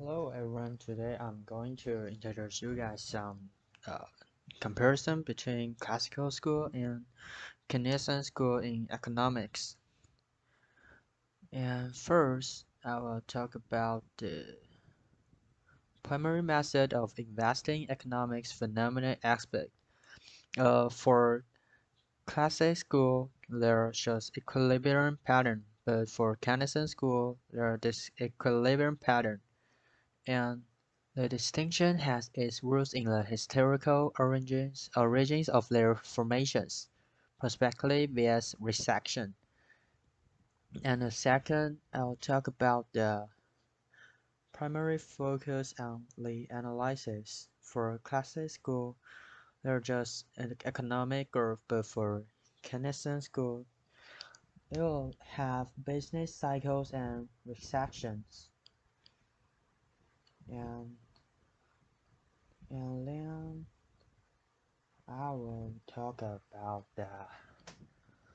Hello everyone, today I'm going to introduce you guys some uh, comparison between classical school and Keynesian school in economics. And first, I will talk about the primary method of investing economics phenomenon aspect. For classic school, there shows equilibrium pattern, but for Keynesian school, there is disequilibrium pattern. And the distinction has its roots in the historical origins of their formations, prospectively vs resection. And the second, I'll talk about the primary focus on the analysis. For classic school, they're just an economic growth, but for Keynesian school, it will have business cycles and resections. And then I will talk about the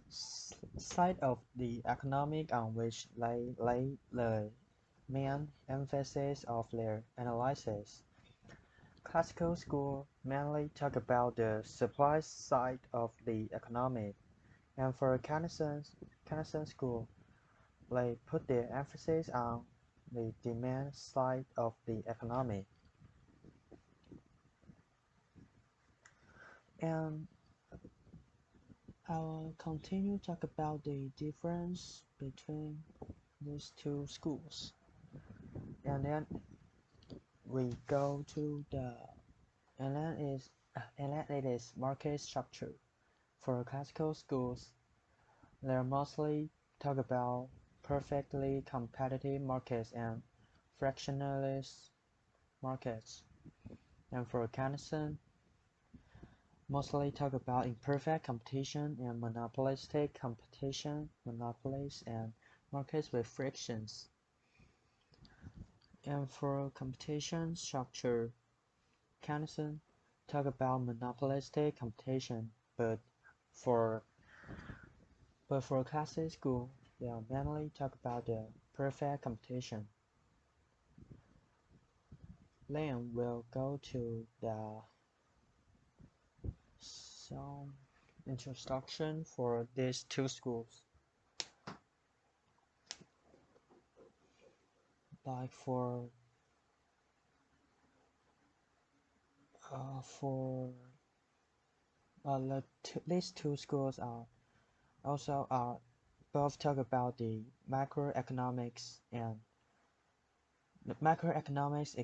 side of the economic on which they lay the main emphasis of their analysis. Classical school mainly talk about the supply side of the economic, and for Keynesian school, they put their emphasis on the demand side of the economic. And I will continue to talk about the difference between these two schools. And then we go to the and then it is market structure. For classical schools, they mostly talk about perfectly competitive markets and fractionalist markets. And for Keynesian, mostly talk about imperfect competition and monopolistic competition, monopolies and markets with frictions. And for competition structure, Keynesian talk about monopolistic competition, but for classic school, they mainly talk about the perfect competition. Then we'll go to the some introduction for these two schools. Like these two schools are both talk about the macroeconomics, and the macroeconomics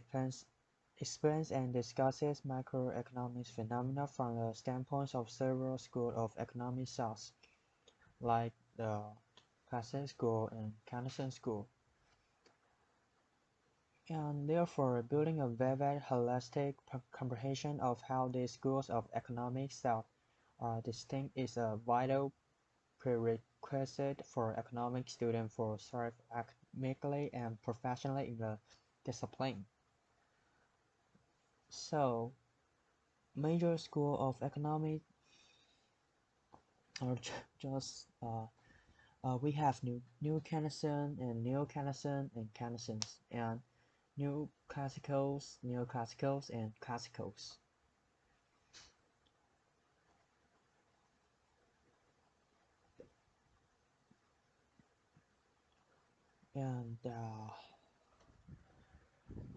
explains and discusses macroeconomics phenomena from the standpoints of several schools of economic thought, like the classic school and Keynesian school. And therefore, building a vivid, holistic comprehension of how these schools of economic thought are distinct is a vital prerequisite for economic students for thrive academically and professionally in the discipline. So, major school of economics are just we have new Keynesian and neo-Keynesian and Keynesians, and new classicals, neoclassicals, and classicals. And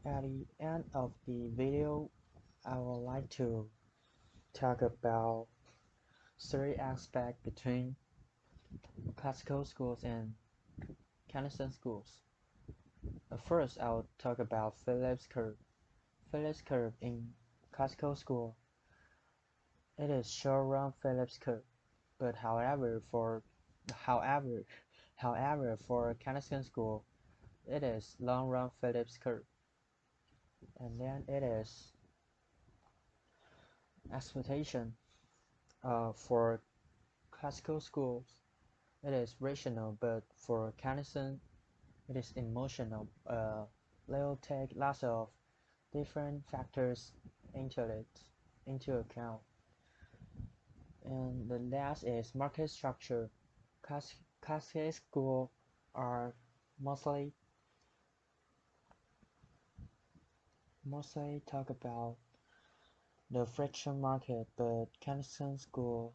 at the end of the video, I would like to talk about three aspects between classical schools and Keynesian schools. First, I'll talk about Phillips curve. Phillips curve in classical school, it is short-run Phillips curve, but however for Keynesian school, it is long-run Phillips curve, and then it is exploitation. For classical schools, it is rational, but for Keynesian, it is emotional. They will take lots of different factors into account. And the last is market structure. Classic schools are mostly mostly talk about the friction market, but Keynesian school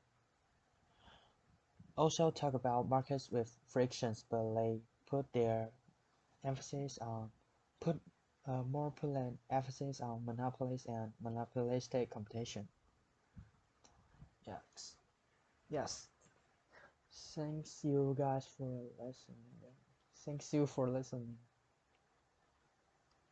also talk about markets with frictions, but they put their emphasis on put more put emphasis on monopolies and monopolistic competition. Yes, yes. Thanks you guys for listening. Thanks you for listening.